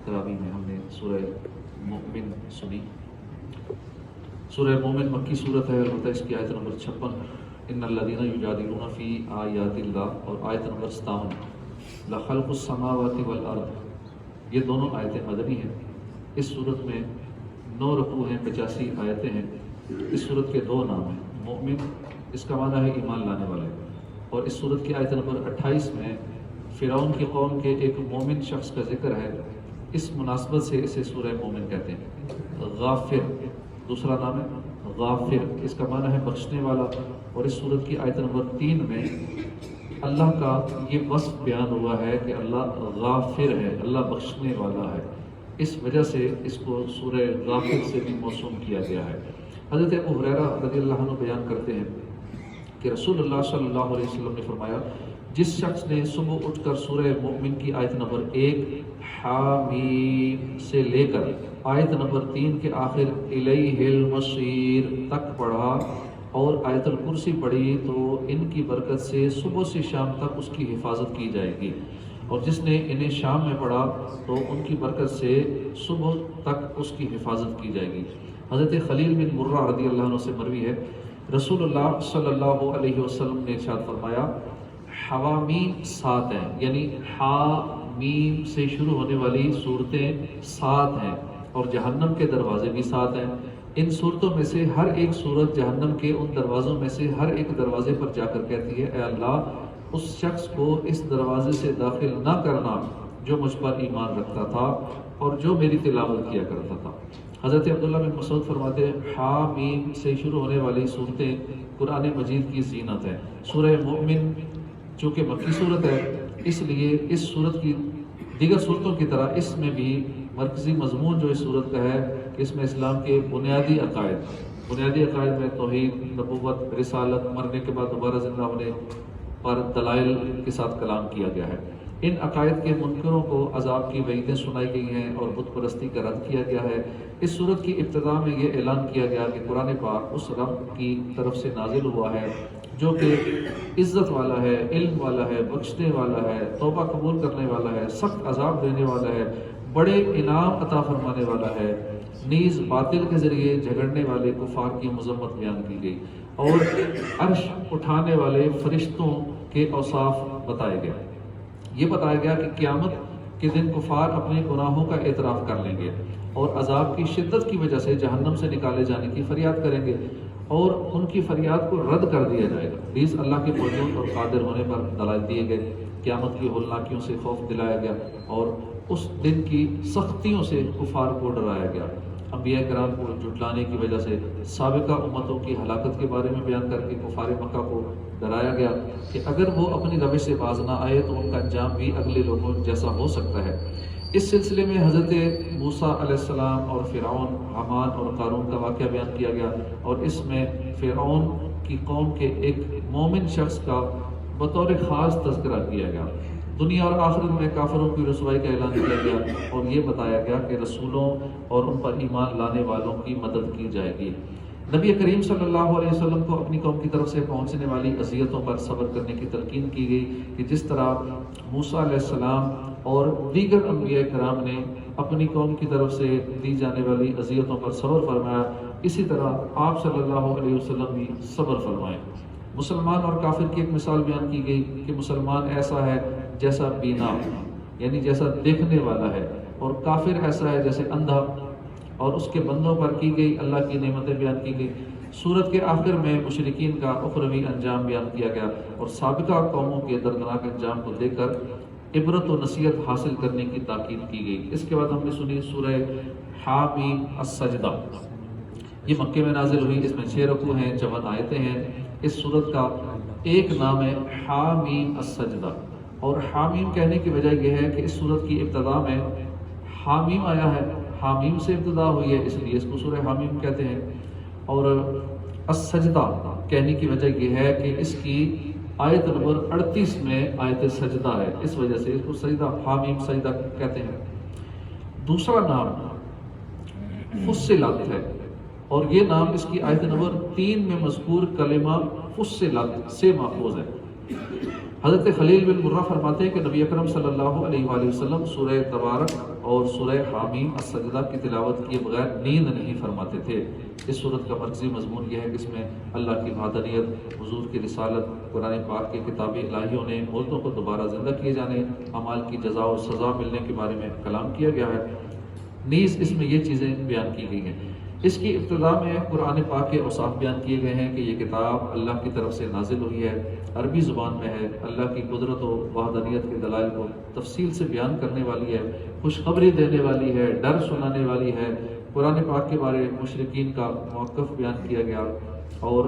تراویح میں ہم نے سورہ مومن سنی۔ سورہ مومن مکی صورت ہے، البتہ اس کی آیت نمبر 56 ان الذین یجادلون فی آیات اللہ اور آیت نمبر 57 لخلق السماوات والارض، یہ دونوں آیتیں مدنی ہیں۔ اس صورت میں 9 رکوع ہیں، 85 آیتیں ہیں۔ اس صورت کے 2 نام ہیں، مومن اس کا معنی ہے ایمان لانے والے، اور اس صورت کی آیت نمبر 28 میں فرعون کی قوم کے ایک مومن شخص کا ذکر ہے، اس مناسبت سے اسے سورہ مومن کہتے ہیں۔ غافر دوسرا نام ہے، غافر اس کا معنی ہے بخشنے والا، اور اس صورت کی آیت نمبر 3 میں اللہ کا یہ وصف بیان ہوا ہے کہ اللہ غافر ہے، اللہ بخشنے والا ہے، اس وجہ سے اس کو سورہ غافر سے بھی موسوم کیا گیا ہے۔ حضرت ابو ہریرہ رضی اللہ عنہ بیان کرتے ہیں کہ رسول اللہ صلی اللہ علیہ وسلم نے فرمایا، جس شخص نے صبح اٹھ کر سورہ مومن کی آیت نمبر 1 حامیم سے لے کر آیت نمبر 3 کے آخر الیہ المصیر تک پڑھا اور آیت الکرسی پڑھی تو ان کی برکت سے صبح سے شام تک اس کی حفاظت کی جائے گی، اور جس نے انہیں شام میں پڑھا تو ان کی برکت سے صبح تک اس کی حفاظت کی جائے گی۔ حضرت خلیل بن مرہ رضی اللہ عنہ سے مروی ہے، رسول اللہ صلی اللہ علیہ وسلم نے ارشاد فرمایا، حوامیم 7 ہیں، یعنی حامیم سے شروع ہونے والی صورتیں 7 ہیں، اور جہنم کے دروازے بھی 7 ہیں۔ ان صورتوں میں سے ہر ایک صورت جہنم کے ان دروازوں میں سے ہر ایک دروازے پر جا کر کہتی ہے، اے اللہ اس شخص کو اس دروازے سے داخل نہ کرنا جو مجھ پر ایمان رکھتا تھا اور جو میری تلاوت کیا کرتا تھا۔ حضرت عبداللہ بن مسعود فرماتے ہیں، حامیم سے شروع ہونے والی صورتیں قرآن مجید کی زینت ہے۔ سورہ مومن چونکہ مکی صورت ہے، اس لیے اس صورت کی دیگر صورتوں کی طرح اس میں بھی مرکزی مضمون جو اس صورت کا ہے کہ اس میں اسلام کے بنیادی عقائد میں توحید، نبوت، رسالت، مرنے کے بعد دوبارہ زندہ ہونے پر دلائل کے ساتھ کلام کیا گیا ہے۔ ان عقائد کے منکروں کو عذاب کی وعیدیں سنائی گئی ہیں اور بت پرستی کا رد کیا گیا ہے۔ اس صورت کی ابتدا میں یہ اعلان کیا گیا کہ قرآن پاک اس رب کی طرف سے نازل ہوا ہے جو کہ عزت والا ہے، علم والا ہے، بخشنے والا ہے، توبہ قبول کرنے والا ہے، سخت عذاب دینے والا ہے، بڑے انعام عطا فرمانے والا ہے۔ نیز باطل کے ذریعے جھگڑنے والے کفار کی مذمت بیان کی گئی اور عرش اٹھانے والے فرشتوں کے اوصاف بتائے گئے۔ یہ بتایا گیا کہ قیامت کے دن کفار اپنے گناہوں کا اعتراف کر لیں گے اور عذاب کی شدت کی وجہ سے جہنم سے نکالے جانے کی فریاد کریں گے، اور ان کی فریاد کو رد کر دیا جائے گا۔ نیز اللہ کے موجود اور قادر ہونے پر دلائل دیے گئے، قیامت کی ہولناکیوں سے خوف دلایا گیا اور اس دن کی سختیوں سے کفار کو ڈرایا گیا۔ انبیاء کرام کو جھٹلانے کی وجہ سے سابقہ امتوں کی ہلاکت کے بارے میں بیان کر کے کفار مکہ کو ڈرایا گیا کہ اگر وہ اپنی روش سے باز نہ آئے تو ان کا انجام بھی اگلے لوگوں جیسا ہو سکتا ہے۔ اس سلسلے میں حضرت موسیٰ علیہ السلام اور فرعون، حامان اور قارون کا واقعہ بیان کیا گیا، اور اس میں فرعون کی قوم کے ایک مومن شخص کا بطور خاص تذکرہ کیا گیا۔ دنیا اور آخرت میں کافروں کی رسوائی کا اعلان کیا گیا اور یہ بتایا گیا کہ رسولوں اور ان پر ایمان لانے والوں کی مدد کی جائے گی۔ نبی کریم صلی اللہ علیہ وسلم کو اپنی قوم کی طرف سے پہنچنے والی اذیتوں پر صبر کرنے کی تلقین کی گئی کہ جس طرح موسیٰ علیہ السلام اور دیگر انبیاء کرام نے اپنی قوم کی طرف سے دی جانے والی اذیتوں پر صبر فرمایا، اسی طرح آپ صلی اللہ علیہ وسلم بھی صبر فرمائیں۔ مسلمان اور کافر کی ایک مثال بیان کی گئی کہ مسلمان ایسا ہے جیسا بینا، یعنی جیسا دیکھنے والا ہے، اور کافر ایسا ہے جیسے اندھا، اور اس کے بندوں پر کی گئی اللہ کی نعمتیں بیان کی گئی۔ سورت کے آخر میں مشرکین کا اخروی انجام بیان کیا گیا اور سابقہ قوموں کے دردناک انجام کو دیکھ کر عبرت و نصیحت حاصل کرنے کی تاکید کی گئی۔ اس کے بعد ہم نے سنی سورہ حامیم السجدہ، یہ مکے میں نازل ہوئی، اس میں 6 رکوع ہیں، 54 آیتیں ہیں۔ اس سورت کا ایک نام ہے حامیم السجدہ، اور حامیم کہنے کی وجہ یہ ہے کہ اس سورت کی ابتدا میں حامیم آیا ہے، حامیم سے ابتدا ہوئی ہے، اس لیے اس کو سورہ حامیم کہتے ہیں۔ اور السجدہ کہنے کی وجہ یہ ہے کہ اس کی آیت نمبر 38 میں آیت سجدہ ہے، اس وجہ سے اس کو سجدہ، حامیم سجدہ کہتے ہیں۔ دوسرا نام فصلت ہے، اور یہ نام اس کی آیت نمبر 3 میں مذکور کلمہ فصلت سے ماخوذ ہے۔ حضرت خلیل بن مرہ فرماتے ہیں کہ نبی اکرم صلی اللہ علیہ وآلہ وسلم سورہ تبارک اور سورہ حامیم السجدہ کی تلاوت کیے بغیر نیند نہیں فرماتے تھے۔ اس صورت کا مرکزی مضمون یہ ہے کہ اس میں اللہ کی وحدانیت، حضور کی رسالت، قرآن پاک کے کتاب الہیوں نے مردوں کو دوبارہ زندہ کیے جانے، اعمال کی جزا و سزا ملنے کے بارے میں کلام کیا گیا ہے، نیز اس میں یہ چیزیں بیان کی گئی ہیں۔ اس کی ابتدا میں قرآن پاک کے اوصاف بیان کیے گئے ہیں کہ یہ کتاب اللہ کی طرف سے نازل ہوئی ہے، عربی زبان میں ہے، اللہ کی قدرت و وحدانیت کے دلائل کو تفصیل سے بیان کرنے والی ہے، خوشخبری دینے والی ہے، ڈر سنانے والی ہے۔ قرآن پاک کے بارے مشرکین کا موقف بیان کیا گیا اور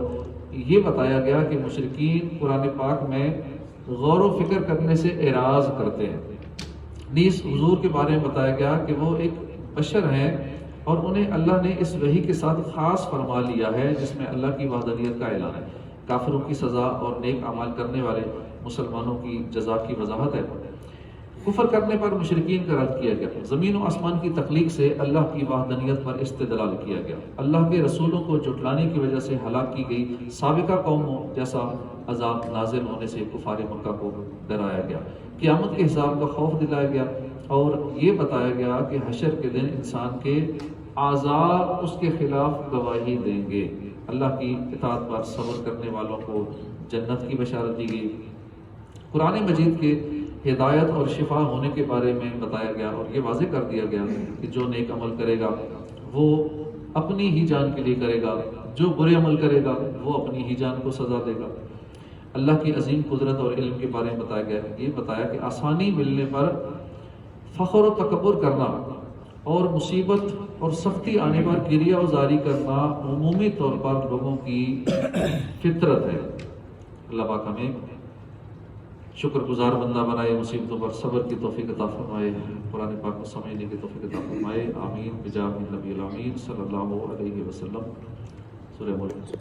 یہ بتایا گیا کہ مشرکین قرآن پاک میں غور و فکر کرنے سے اعراض کرتے ہیں۔ نیز حضور کے بارے میں بتایا گیا کہ وہ ایک بشر ہیں اور انہیں اللہ نے اس وحی کے ساتھ خاص فرما لیا ہے جس میں اللہ کی وحدانیت کا اعلان ہے، کافروں کی سزا اور نیک اعمال کرنے والے مسلمانوں کی جزا کی وضاحت ہے۔ کفر کرنے پر مشرکین کا رد کیا گیا، زمین و آسمان کی تخلیق سے اللہ کی وحدانیت پر استدلال کیا گیا، اللہ کے رسولوں کو جھٹلانے کی وجہ سے ہلاک کی گئی سابقہ قوموں جیسا عذاب نازل ہونے سے کفار مکہ کو ڈرایا گیا، قیامت کے حساب کا خوف دلایا گیا اور یہ بتایا گیا کہ حشر کے دن انسان کے اعضاء اس کے خلاف گواہی دیں گے۔ اللہ کی اطاعت پر صبر کرنے والوں کو جنت کی بشارت دی گئی۔ قرآن مجید کے ہدایت اور شفا ہونے کے بارے میں بتایا گیا اور یہ واضح کر دیا گیا کہ جو نیک عمل کرے گا وہ اپنی ہی جان کے لیے کرے گا، جو برے عمل کرے گا وہ اپنی ہی جان کو سزا دے گا۔ اللہ کی عظیم قدرت اور علم کے بارے میں بتایا گیا، یہ بتایا کہ آسانی ملنے پر فخر و تکبر کرنا اور مصیبت اور سختی آنے پر گریہ وزاری کرنا عمومی طور پر لوگوں کی فطرت ہے۔ اللہ پاک ہمیں شکر گزار بندہ بنائے، مصیبتوں پر صبر کی توفیق عطا فرمائے، قرآن پاک کو سمجھنے کی توفیق عطا فرمائے، آمین بجاہ النبی الامین صلی اللہ علیہ وسلم۔ سورہ ملک۔